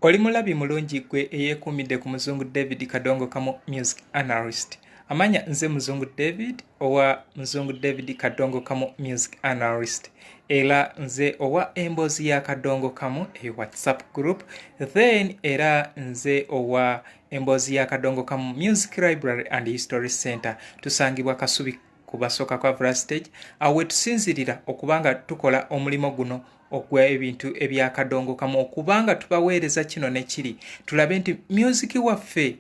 Oli mulabi mulungi gwe eyeekuumidde ku muzungu David Kadongokamu music analyst. Amanya nze muzungu David owa muzungu David Kadongokamu music analyst. Era nze owa emboozi ya Kadongokamu e WhatsApp group. Then era nze owa emboozi ya Kadongokamu Music Library and History Center. Tusangibwa Kasubi ku Basookakwavula stage. Awe tusinzirira okubanga tukola omulimo guno okwa ebintu ebya Kadongokamu okubanga tubaweereza kino ne kiri. Tulabe nti music waffe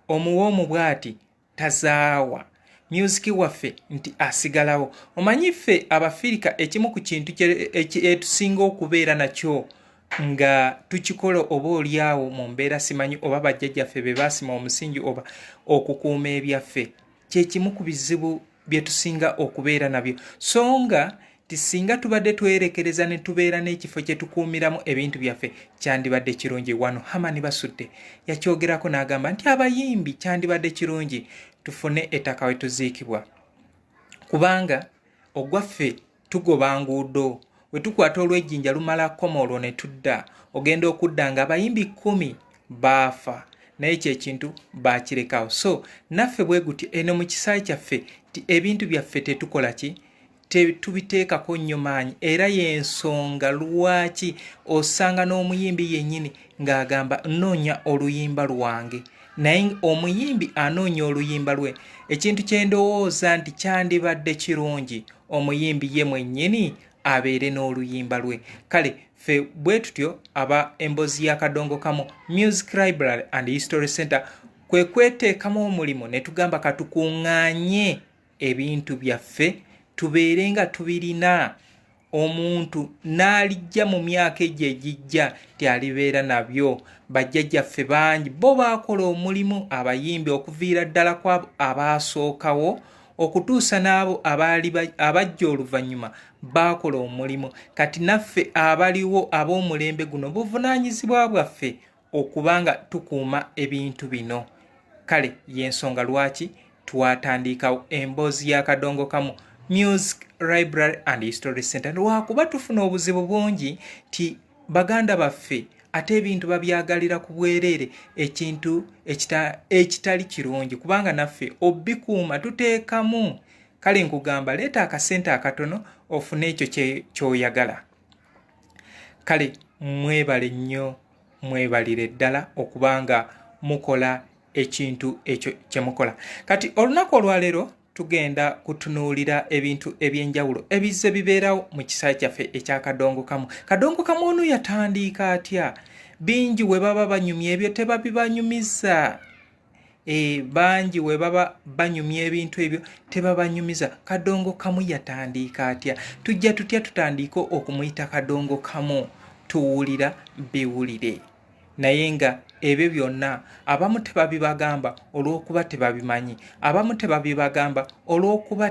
omuwoomu bwati tazaawa. Music waffe nti asigalawo. Omanyi ffe Abafirika ekimu ku kintu etusinga okubeera nakyo nga tukikola oba oliawo mu mbeera simanyi oba bajjajjaffe be baasima omusingi oba okukuuma ebyaffe. Kye kimu ku bizibu bye tusinga okubeera nabyo. So nga tisinga tubadde twerekereza ne tubeera n'ekifo kye tukuumiramu ebintu byaffe kyandibadde kirungi. Wano Hamani Basudde yakyogerako n'agamba nti abayimbi kyandibadde kirungi tufune ettaka we tuziikibwa. Kubanga ogwaffe tugoba nguudo, we tukwata olw'ejjinja lumala kkoma olwo ne tudda, ogenda okudda nga abayimbi 10 baafa naye kyekintu baakirekawo. So naffe bwe guti eno mu kisaayi kyaffe ti ebintu byaffe tetukola ki tubiteekako nnyo maanyi, era y'ensonga lwaki osanga n'omuyimbi yennyini ng'agamba nnoonya oluyimba lwange, naye omuyimbi anoonya oluyimba lwe. Ekintu kye ndowooza nti kyandibadde kirungi omuyimbi ye mwennyini abeere n'oluyimba lwe. Kale ffe bwe tutyo aba emboozi ya Kadongokamu Music Library and History Center kwe kweteekamu omulimo ne tugamba katukuŋŋaanye ebintu byaffe tubeere nga tubirina, omuntu n'alijja mu myaka egyo egijja tyalibeera nabyo. Bajjajjaffe bangi bo baakola omulimu, abayimbi okuviira ddala kwabo abaasookawo okutuusa n'abo abajja oluvannyuma baakola omulimu. Kati naffe abaliwo ab'omulembe guno buvunaanyizibwa bwaffe okubanga tukuuma ebintu bino. Kale y'ensonga lwaki twatandikawo emboozi ya Kadongokamu Music Library and History Center. Lwakuba tufuna obuzibu bungi ti baganda baffe ate ebintu babyagalira ku bwereere, ekintu ekitali kirungi kubanga naffe obikuuma tuteekamu. Kale nkugamba leeta akasente akatono ofune ekyo ky'oyagala. Kale mwebale nnyo, mwebalire ddala okubanga mukola ekintu ekyo kye mukola. Kati olunaku olwaleero tugenda kutunuulira ebintu ebyenjawulo ebizze bibeerawo mu kisaayi kyaffe ekya Kadongokamu. Kadongokamu ono yatandika atya? Bingi we baba banyumya ebyo tebabibanyumiza. Bangi we baba banyumya ebintu ebyo tebabanyumiza. Kadongokamu yatandika atya? Tujja tutya tutandika okumuyita Kadongokamu? Tuwulira biwulire. Naye nga ebyo byonna abamu tebabibagamba olw'okuba tebabimanyi, abamu tebabibagamba olw'okuba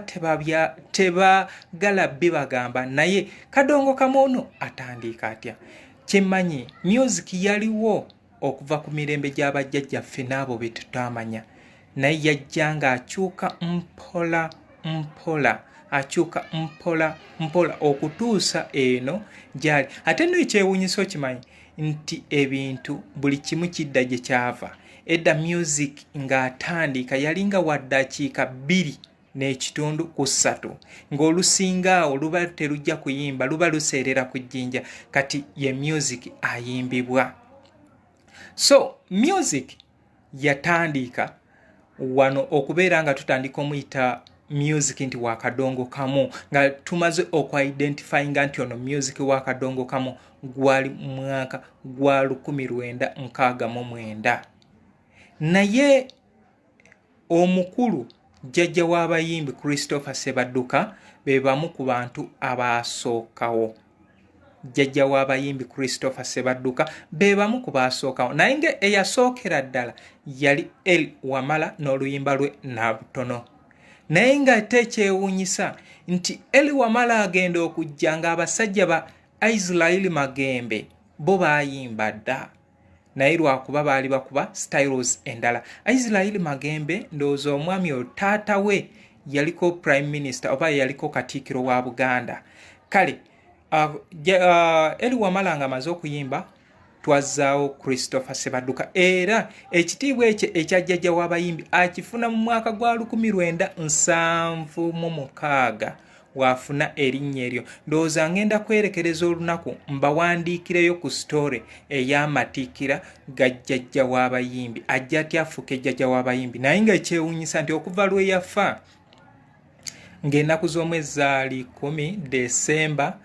tebagala bibagamba. Naye Kadongokamu ono atandika atya? Kyemmanyi music yaliwo okuva ku mirembe gy'abajjajjaffe n'abo be tutamanya, naye yajja ng'akyuka mpola mpola, akyuka mpola mpola okutuusa eno gyali. Ate n'ekyewuunyisa okimanyi nti ebintu buli kimu kidda gye kyava. Edda music ng'atandika yalinga wa ddakiika 2.3 ng'olusinga luba terujja kuyimba, luba luseerera ku jjinja. Kati ye music ayimbibwa. So music yatandika wano okubeera nga tutandika omuyita music nti wa Kadongokamu, nga tumaze okwa-identifyinga nti ono music wa Kadongokamu gwali mwaka gwa 1969. Naye omukulu jjajja w'abayimbi Christopher Ssebadduka be bamu ku bantu abaasookawo. Jjajja w'abayimbi Christopher Ssebadduka be bamu ku baasookawo, naye nga eyasookera ddala yali Ery Wamala n'oluyimba lwe Nabutono. Naye nga ate ekyewuunyisa nti Ery Wamala agenda okujja ng'abasajja ba Israel Magembe bo baayimba dda, naye lwakuba baali bakuba styles endala. Israel Magembe ndowooza omwami oyo taata we yaliko prime minister oba yaliko katiikiro wa Buganda. Kale Ery Wamala nga amaze okuyimba twazzaawo Christopher Ssebadduka era ekitiibwa ekyo ekya jjajja w'abayimbi akifuna mu mwaka gwa 1976 wafuna erinnya eryo. Ndowooza ngenda kwerekereza olunaku mbawandiikireyo ku story ey'amatikkira ga jjajja w'abayimbi ajja ati afuuke jjajja w'abayimbi naye nga ekyewuunyisa nti okuva lwe yafa ng'ennaku z'omwezi zaali 10 Desemba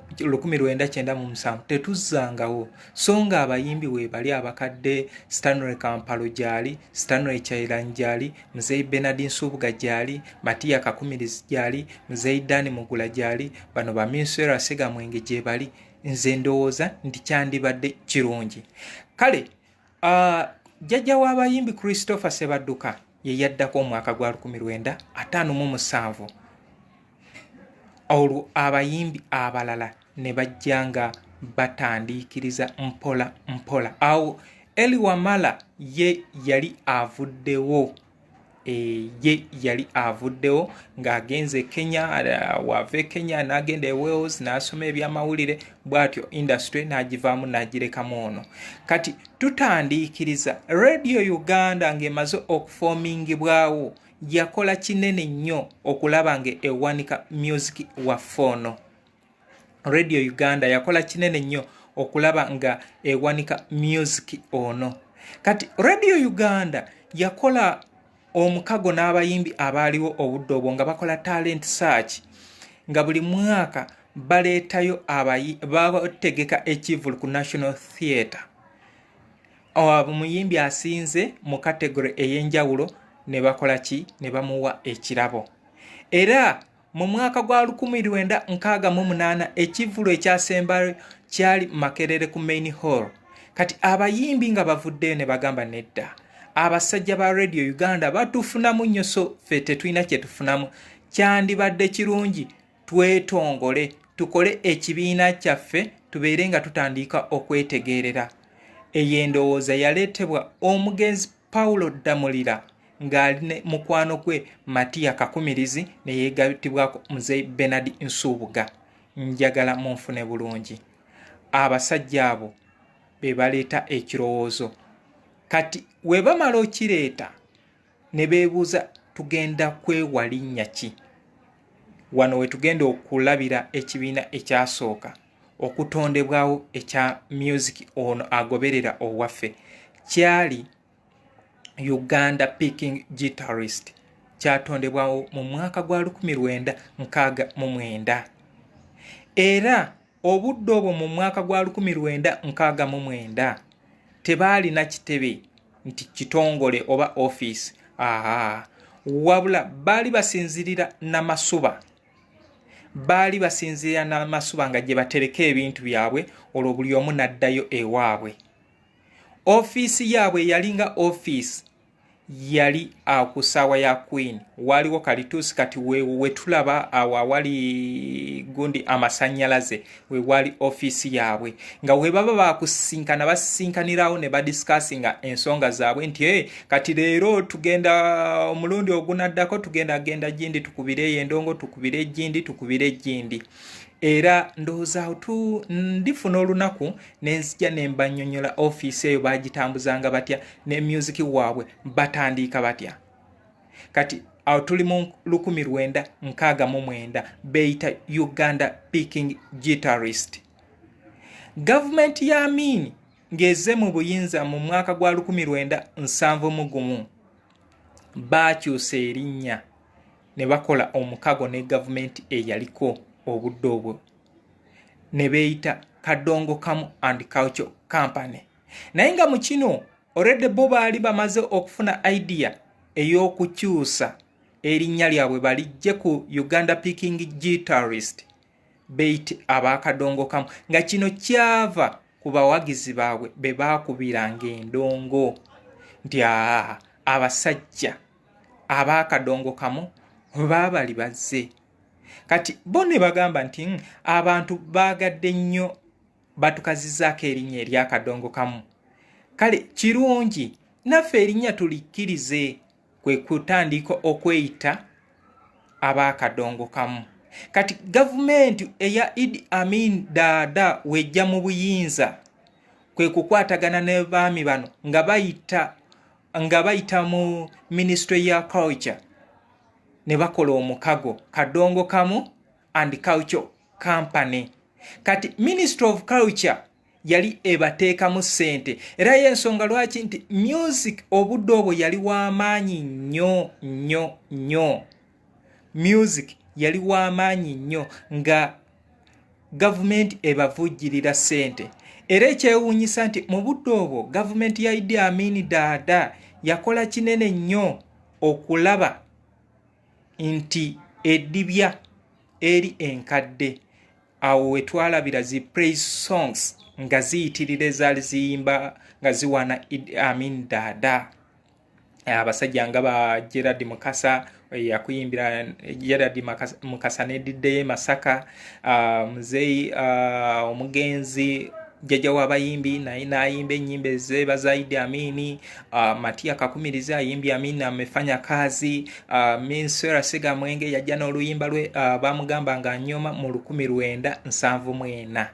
1997 tetuzzangawo so nga abayimbi weebali abakadde Stanley Kampalo gyali, Stanley Kyayiranyi gyali, Muzeeyi Bernard Nsubuga gyali, Matiya Kakumirizi gyali, Muzeeyi Dani Mugula gyali, bano ba Minswera Segamwenge gye bali. Nze ndowooza nti kyandibadde kirungi. Kale jjajja w'abayimbi Christopher Ssebadduka ye yaddako omwaka gwa 1957 olwo abayimbi abalala ne bajjanga batandiikiriza mpola mpola. Awo Eli Wamala ye yali avuddewo ng'agenze Kenya, wava Kenya n'agenda e Wales n'asoma ebyamawulire bw'atyo industry n'agivaamu n'agirekamu ono. Kati tutandiikiriza Radio Uganda ng'emaze okufoomingibwawo yakola kinene nnyo okulaba nga ewanika music waffe ono. Radio Uganda yakola kinene nnyo okulaba nga ewanika music ono. Kati Radio Uganda yakola omukago n'abayimbi abaaliwo obudde obwo nga bakola talent search nga buli mwaka baleetayo bategeka ekivulu ku National Theatre. Omuyimbi asinze mu category ey'enjawulo ne bakola ki? Ne bamuwa ekirabo. Era mu mwaka gwa 1968 ekivulu ekyasembayo kyali Makerere ku Main Hall. Kati abayimbi nga bavuddeyo ne bagamba nedda. Abasajja ba Radio Uganda batufunamu nnyo so ffe tetulina kye tufunamu. Kyandibadde kirungi twetongole tukole ekibiina kyaffe tubeere nga tutandika okwetegeerera. Eyo endowooza yaleetebwa omugenzi Paulo Damulira ng'ali mukwano gwe Matiya Kakumirizi ne yeegattibwako Muzeeyi Bernard Nsubuga. Njagala munfune bulungi. Abasajja abo be baleeta ekirowoozo. Kati we bamala okireeta ne beebuuza tugenda kwewalinnya ki? Wano we tugenda okulabira ekibiina ekyasooka okutondebwawo ekya music ono agoberera owaffe kyali Uganda Picking Guitarist. Kyatondebwawo mu mwaka gwa 1969 era obudde obwo mu mwaka gwa 1969 tebaalina kitebe nti kitongole oba office. Wabula baali basinzirira n'amasuba. Nga gye batereka ebintu byabwe olwo buli omu n'addayo ewaabwe. Office yaabwe yalinga office yali ku ssaawa ya Queen. Waliwo kalituusi kati we tulaba awo awali gundi amasannyalaze we wali office yaabwe nga we baba bakusinkana basinkanirawo ne badiscussinga ensonga zaabwe nti kati leero tugenda omulundi ogunaddako tugenda gindi tukubireyo endongo tukubire gindi. Era ndowooza ndifuna olunaku nenzija ne mbannyonnyola office eyo bagitambuzanga batya ne music waabwe batandiika batya. Kati awo tuli mu 1969 beyita Uganda Picking Guitarist. Gavumenti ya Amin ngeze mu buyinza mu mwaka gwa 1971 bakyusa erinnya ne bakola omukago ne gavumenti eyaliko obudde obwo ne beeyita Kadongokamu and Culture Company. Naye nga mu kino already bo baali bamaze okufuna idea ey'okukyusa erinnya lyabwe balijje ku Uganda Picking Guitarist beeyite abakadongokamu nga kino kyava ku bawagizi baabwe be baakubiranga endongo nti abasajja abakadongokamu baabali bazze. Kati bo ne bagamba nti abantu baagadde nnyo batukazizaako erinnya ery'akadongokamu. Kale kirungi naffe erinnya tulikkirize kwe kutandika okweyita abakadongokamu. Kati gavumenti eya Idi Amin Dada wejja mu buyinza kwe kukwatagana ne baami bano nga bayita mu Ministry ya Culture ne bakola omukago Kadongokamu and Culture Company. Kati Ministry of Culture yali ebateekamu ssente, era y'ensonga lwaki nti music obudde obwo yali w'amaanyi nnyo. Music yali w'amaanyi nnyo nga gavumenti ebavujjirira ssente. Era ekyewuunyisa nti mu budde obwo gavumenti ya Idi Amin Dada yakola kinene nnyo okulaba nti eddibya eri enkadde awo wetwalabira zi praise songs nga ziyitirira ezaali ziyimba nga ziwana Idi Amin Dada. Abasajja nga ba Gerard Mukasa yakuyimbira Gerard Mukasa ne Didde Masaka, muzeyi omugenzi jjajja w'abayimbi naye n'ayimba ennyimba ezeeba za Idi Amin. Matia Kakumirizi ayimbye Amin amefanya kazi. Minsera Sega Mwenge yajja n'oluyimba lwe bamugamba nga nnyoma mu 1974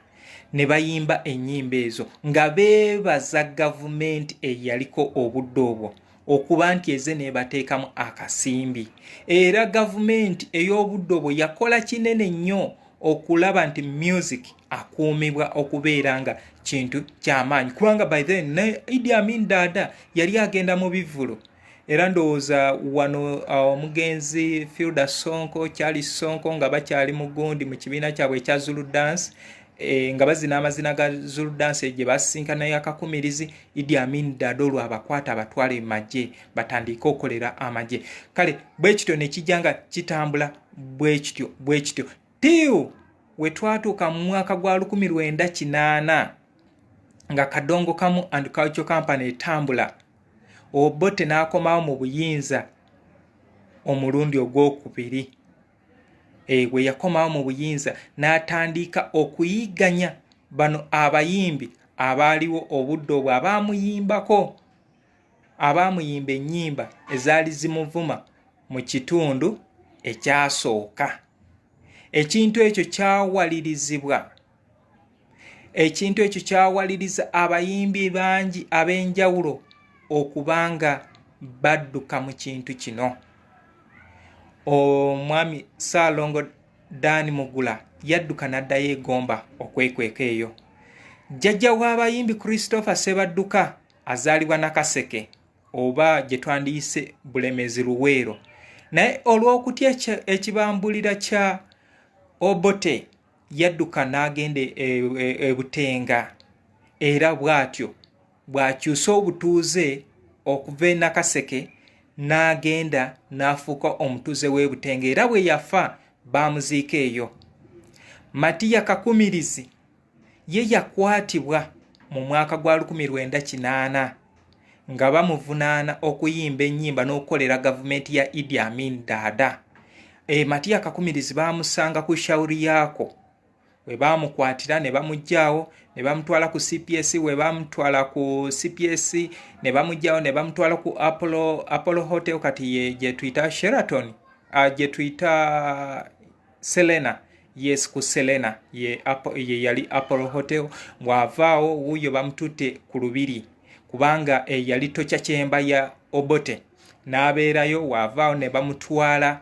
ne bayimba ennyimba ezo nga beebaza gavumenti eyaliko obudde obwo okuba nti eze nebateekamu akasimbi. Era gavumenti ey'obudde obwo yakola kinene nnyo okulaba nti music akuumibwa okubeera nga kintu ky'amaanyi, kubanga by then ne Idi Amin Dada yali agenda mu bivulo. Era ndowooza wano omugenzi Filda Sonko, Charles Sonko nga bakyali mu gundi mu kibiina kyabwe ekya Zulu Dance, nga bazina amazina ga Zulu Dance gye basinkana ya Kakumirizi. Idi Amin Dada olwo abakwata abatwale magye batandika okolera amagye. Kale bwe kityo ne kijja nga kitambula bwe kityo tiu we twatuuka mu mwaka gwa 1980 nga Kadongokamu and Culture Company etambula. Obote n'akomawo mu buyinza omulundi ogwokubiri. We yakomawo mu buyinza n'atandika okuyiganya bano abayimbi abaaliwo obudde obwo abaamuyimba ennyimba ezaali zimuvuma mu kitundu ekyasooka. Ekintu ekyo kyawaliriza abayimbi bangi ab'enjawulo okubanga badduka mu kintu kino. Omwami Saalongo Dani Mugula yadduka n'addayo egomba okwekweka eyo. Jjajja w'abayimbi Christopher Sebadduka azaalibwa Nakaseke oba gye twandiyise Bulemezi Luweero, naye olw'okutya ekibambulira kya Obote yadduka n'agenda e Butenga. Era bw'atyo bw'akyusa obutuuze okuva e Nakaseke n'agenda n'afuuka omutuuze w'e Butenga, era bwe yafa baamuziika eyo. Matia Kakumirizi ye yakwatibwa mu mwaka gwa 1980 nga bamuvunaana okuyimba ennyimba n'okukolera gavumenti ya Idi Amin Dada. Matia Kakumirizi baamusanga ku shauri yako, we baamukwatira ne bamuggyaawo ne bamutwala ku CPS, we bamutwala ku CPS ne bamuggyaawo ne bamutwala ku Apollo Hotel, kati gye tuyita Sheraton, gye tuyita Selena. Yes, ku Selena ye yali Apollo Hotel. Bw'avaawo wuyo bamututte ku lubiri kubanga yali tocha kyemba ya Obote, n'abeerayo. Wavaawo ne bamutwala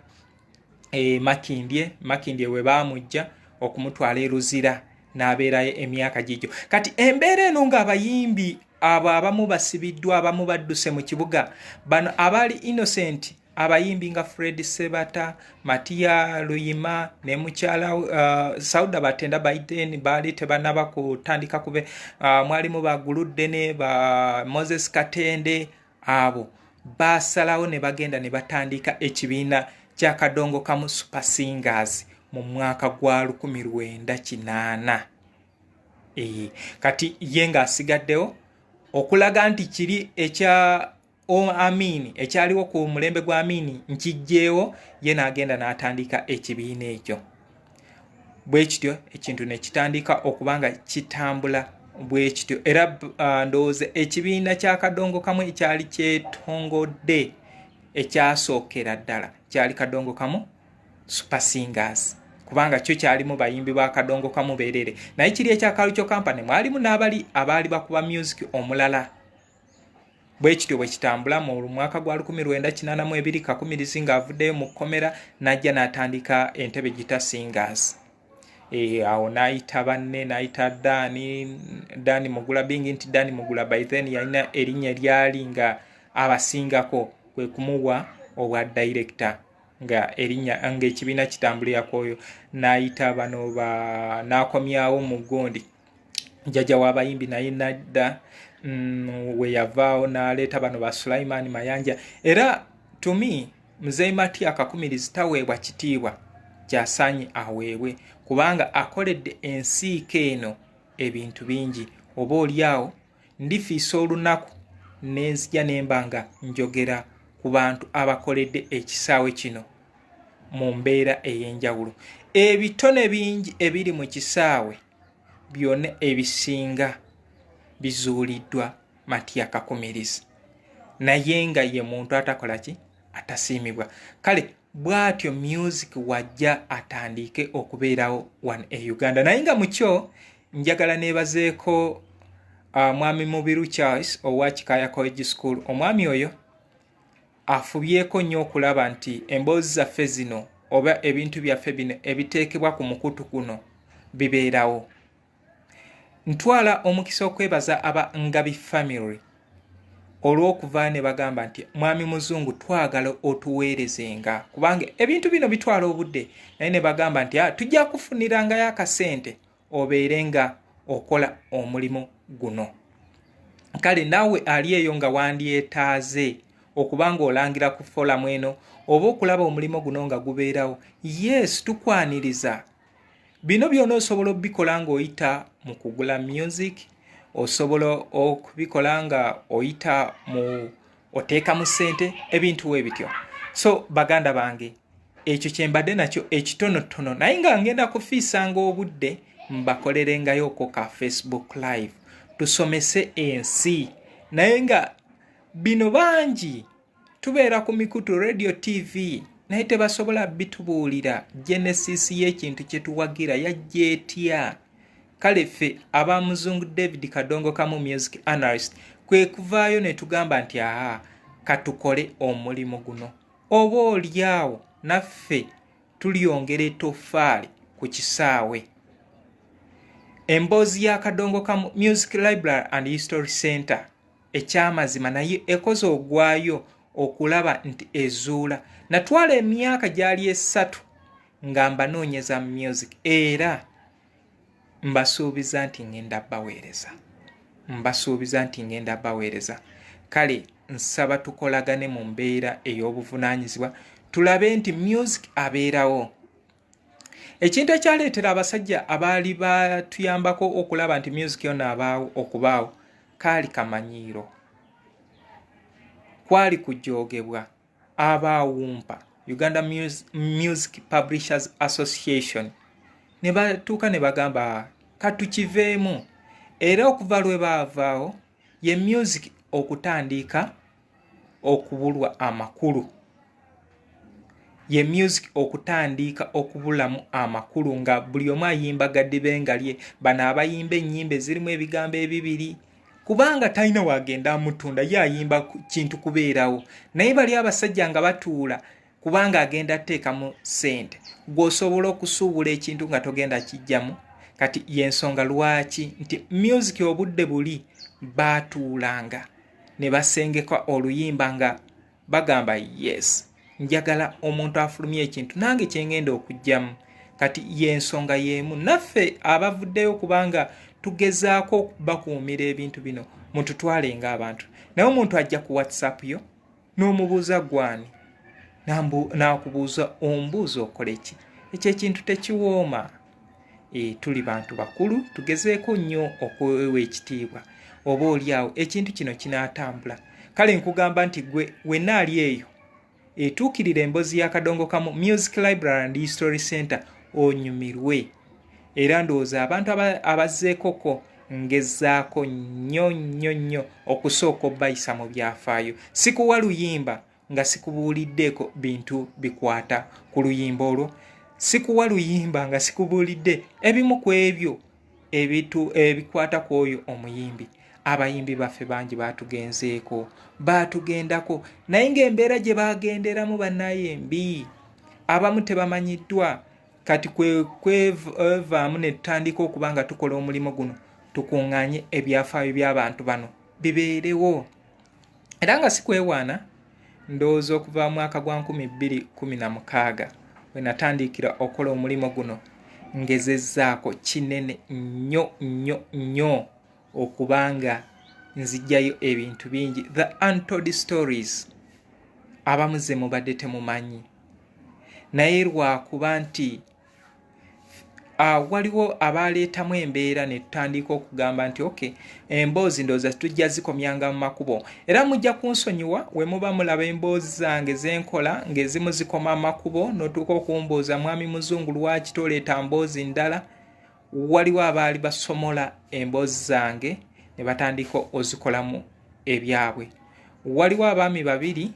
Makindye we baamujja okumutwala e Luzira, n'abeerayo emyaka gijjo. Kati embeera eno ng'abayimbi abo abamu basibiddwa, abamu badduse mu kibuga, bano abaali innocent abayimbi nga Fred Sebata, Matia Luyima ne mukyala Sauda Batenda Biden baali tebanaba kutandika kube. Mwalimu baguludde ne ba Moses Katende, abo basalawo ne bagenda ne batandika ekibiina kya Kadongokamu Super Singers mu mwaka gwa 1980. Kati ye ng'asigaddewo okulaga nti kiri ekya Amin ekyaliwo ku mulembe gwa Amin nkijjeewo, ye n'agenda n'atandika ekibiina ekyo. Bwe kityo ekintu ne kitandika okubanga kitambula bwe kityo. Era ndowooza ekibiina kya Kadongokamu ekyali ekyasookera ddala kyali Kadongokamu Super Singers, kubanga kyo kyalimu bayimbi ba Kadongokamu beerere. Naye kiri ekya Cultural Company mwalimu abaali bakuba music omulala. Bwe kityo bwe kitambula mu mwaka gwa 1982 Kakumirizi ng'avuddeyo mu kkomera n'ajja n'atandika Entebbe Guitar Singers. Awo n'ayita banne, n'ayita Dani Mugula, bingi nti Dani Mugula by then yalina erinnya lyali nga abasingako kwe kumuwa obwa director nga erinnya ng'ekibiina kitambulirako oyo. N'ayita bano n'akomyawo mu Gondi jjajja w'abayimbi naye nadda we yavaawo n'aleeta bano ba Sulaiman Mayanja. Era to me Mzee Matya Kakumirizi taweebwa kitiibwa kyasaanye aweebwe kubanga akoledde ensiiko eno ebintu bingi. Oba oliawo ndifiisa olunaku nenzija nembanga njogera ku bantu abakoledde ekisaawe kino mu mbeera ey'enjawulo. Ebitone bingi ebiri mu kisaawe byonna ebisinga bizuuliddwa Matya Kakumirizi, naye nga ye muntu atakola ki, atasiimibwa. Kale bw'atyo music wajja atandike okubeerawo wano e Uganda. Naye nga mukyo njagala neebazeeko mwami Mubiru Charles owa Kikaya College School. Omwami oyo afubyeko nnyo okulaba nti emboozi zaffe zino oba ebintu byaffe bino ebiteekebwa ku mukutu kuno bibeerawo. Ntwala omukisa okwebaza aba Ngabi family olw'okuva ne bagamba nti mwami muzungu twagala otuweerezenga kubanga ebintu bino bitwala obudde, naye ne bagamba nti tujja kufunirangayo akasente obeerenga okola omulimu guno. Kale naawe ali eyo nga wandyetaaze okubanga olangira ku folamu eno oba okulaba omulimu guno nga gubeerawo, yes tukwaniriza. Bino byonna osobola okubikola ng'oyita mu kugula music, osobola okubikola nga oyita mu oteeka mu ssente, ebintu we bityo. So baganda bange ekyo kyembadde nakyo ekitonotono, naye nga ngenda kufiisanga obudde mbakolerengayoko ka Facebook live tusomese ensi. Naye nga bino bangi tubeera ku mikutu radio TV naye tebasobola bitubuulira genesis y'ekintu kye tuwagira yajja etya. Kale ffe aba Muzungu David Kadongokamu music analyst kwe kuvaayo ne tugamba nti katukole omulimu guno. Oba oliawo naffe tulyongera ettoffaali ku kisaawe. Emboozi ya Kadongokamu Music Library and History Center ekyamazima naye ekoze ogwayo okulaba nti ezuula. Natwala emyaka gyali 3 nga mbanoonyeza music era mbasuubiza nti ngenda baweereza. Kale nsaba tukolagane mu mbeera ey'obuvunaanyizibwa tulabe nti music abeerawo. Ekintu ekyaleetera abasajja abaali batuyambako okulaba nti music yonna abaawo okubaawo kaali kamanyiiro, kwali kujoogebwa. Abaawumpa Uganda Music Publishers Association ne batuuka ne bagamba katukiveemu, era okuva lwe baavaawo ye music okutandika okubulwa amakulu, ye music okutandika okubulamu amakulu nga buli omu ayimba gaddibe nga lye. Bano abayimba ennyimba ezirimu ebigambo ebibiri kubanga talina wagenda amutunda, ye ayimba kintu kubeerawo. Naye bali abasajja nga batuula kubanga agenda teekamu ssente, gw'osobola okusuubula ekintu nga togenda kijjamu. Kati yensonga lwaki nti music obudde buli baatuulanga ne basengeka oluyimba nga bagamba yes njagala omuntu afulumya ekintu nange kyengenda okujjamu. Kati yensonga yeemu naffe abavuddeyo kubanga tugezaako bakuumira ebintu bino mututwale ng'abantu. Naye omuntu ajja ku WhatsApp yo n'omubuuza gwani n'akubuuza ombuuza okole ki? Ekyo ekintu tekiwooma. Tuli bantu bakulu tugezeeko nnyo okwewa ekitiibwa. Oba oliawo ekintu kino kinaatambula. Kale nkugamba nti gwe wenna ali eyo etuukirira emboozi ya Kadongokamu Music Library and History Center onyumirwe. Era ndowooza abantu abazzeekoko ngezaako nnyo okusooka obbayisa mu byafaayo. Sikuwa luyimba nga sikubuuliddeeko bintu bikwata ku luyimba olwo. sikuwa luyimba nga sikubuulidde ebimu ku ebyo ebikwata ku oyo omuyimbi. Abayimbi baffe bangi baatugendako naye ng'embeera gye baagenderamu bannaye mbi. Abamu tebamanyiddwa. Kati kwevaamu ne tutandika okuba nga tukola omulimu guno tukuŋŋaanye ebyafaayo by'abantu bano bibeerewo. Era nga si kwewaana, ndowooza okuva mu mwaka gwa 2016 we natandikira okukola omulimu guno ngezezzaako kinene nnyo okubanga nzijjayo ebintu bingi, the untold stories. Abamu ze mubadde temumanyi naye lwakuba nti waliwo abaleetamu embeera ne tutandika okugamba nti okay, emboozi ndowooza tujja zikomyanga mu makubo. Era mujja kunsonyiwa we muba mulaba emboozi zange zenkola ng'ezimu zikoma mu makubo n'otuuka okumbuuza mwami muzungu lwaki toleeta mboozi ndala. Waliwo abaali basomola emboozi zange ne batandika ozikolamu ebyabwe. Waliwo abaami babiri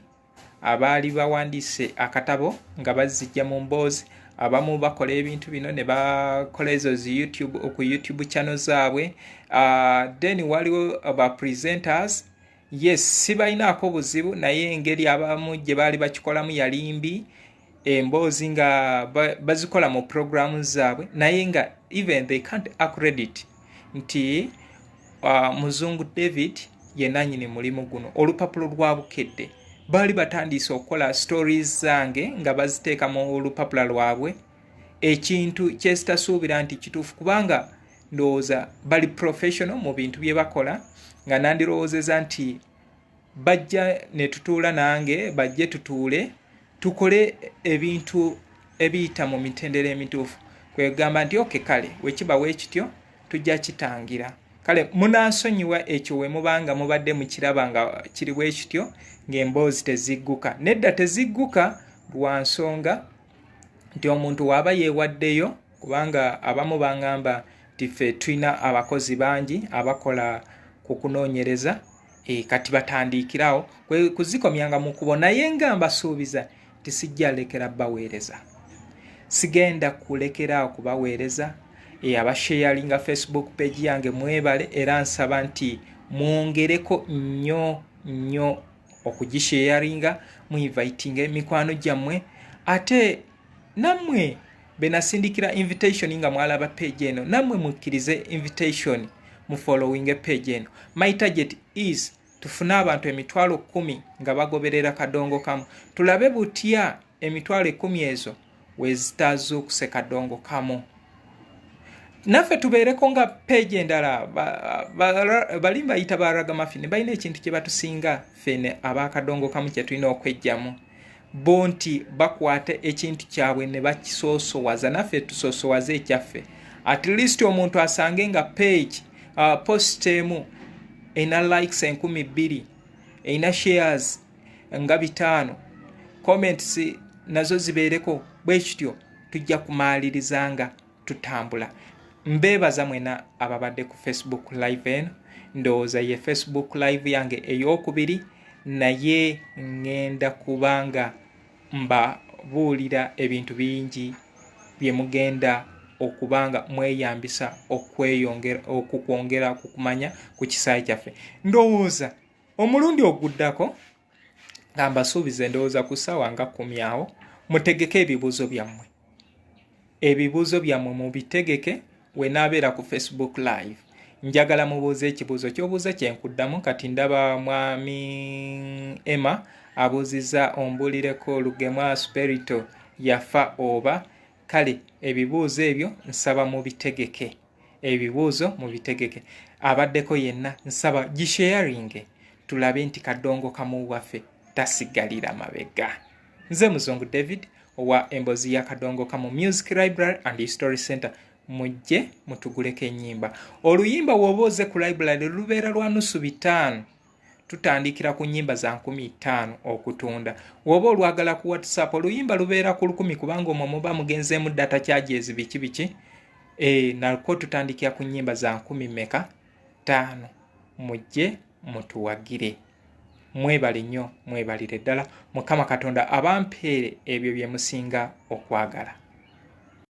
abaali bawandiise akatabo nga bazijja mu mboozi. Abamu bakola ebintu bino ne bakola ezo ku YouTube channel zaabwe. Then waliwo aba presenters. Yes, sibalinaako buzibu naye engeri abamu gye baali bakikolamu yalimbi. Emboozi nga bazikola mu programu zaabwe naye nga even they can't accredit nti Muzungu David ye nannyini mulimu guno. Olupapulo lwa bukedde baali batandise okukola stories zange nga baziteeka mu lupapula lwabwe, ekintu kyesitasuubira nti kituufu kubanga ndowooza bali professional mu bintu bye bakola, nga nandirowoozeza nti bajja ne tutuula nange bajje tutuule tukole ebintu ebiyita mu mitendera emituufu. Kwegamba nti okay, kale wekiba weekityo tujja kitangira. Kale munansonyiwa ekyo we mubanga mubadde mukiraba nga kiri weekityo ng'emboozi tezigguka. Nedda tezigguka lwa nsonga nti omuntu waaba yeewaddeyo, kubanga abamu bangamba nti ffe tulina abakozi bangi abakola ku kunoonyereza kati batandikirawo kuzikomyanga mu kubo. Naye nga mbasuubiza tisijja lekera baweereza, sigenda kulekeraawo kubaweereza. Abasharinga Facebook page yange mwebale, era nsaba nti mwongereko nnyo okugisharinga, muinvitinga emikwano gyammwe. Ate nammwe benasindikira invitation nga mwalaba page eno, nammwe mukkirize invitation mu following page eno. My target is tufune abantu 10,000 nga bagoberera Kadongokamu. Tulabe butya 10,000 ezo wezitazuukuse Kadongokamu. Naffe tubeereko nga page endala bali bayita baragamuffin balina ekintu kye batusinga ffene abakadongokamu kye tulina okwejjamu. Bo nti bakwate ekintu kyabwe ne bakisoosowaza, naffe tusoosowaze ekyaffe. At least omuntu asange nga page post emu ena likes 2,000, ena shares nga 5, comments nazo zibeereko. Bwe kityo tujja kumaalirizanga tutambula. Mbeebaza mwena ababadde ku Facebook live eno. Ndowooza ye Facebook live yange ey'okubiri, naye ngenda kubanga mbabuulira ebintu bingi bye mugenda okubanga mweyambisa okukwongera kukumanya ku kisaayi kyaffe. Ndowooza omulundi oguddako nga mbasuubize, ndowooza ku ssaawa nga 10 awo mutegeke ebibuuzo byammwe. Ebibuuzo byammwe mubitegeke we naabeera ku Facebook live. Njagala mubuuze ekibuuzo ky'obuuza kyenkuddamu. Kati ndaba mwami Emma abuuzizza ombuulireko olugema spirito yafa oba. Kale ebibuuzo ebyo nsaba mubitegeke. Ebibuuzo mubitegeke. Abaddeko yenna nsaba gisharinge tulabe nti Kadongokamu waffe tasigalira mabega. Nze Muzungu David owa emboozi ya Kadongokamu Music Library and History Center. Mujje mutuguleko ennyimba. Oluyimba w'oba oze ku library lubeera lwa nusu 5. Tutandikira ku nnyimba za 15 okutunda. W'oba olwagala ku WhatsApp oluyimba lubeera ku 10 kubanga omwo muba mugenzeemu data charges biki. Nalwo tutandikira ku nnyimba za 15. Mujje mutuwagire. Mwebale nnyo, mwebalire ddala. Mukama Katonda abampeere ebyo bye musinga okwagala.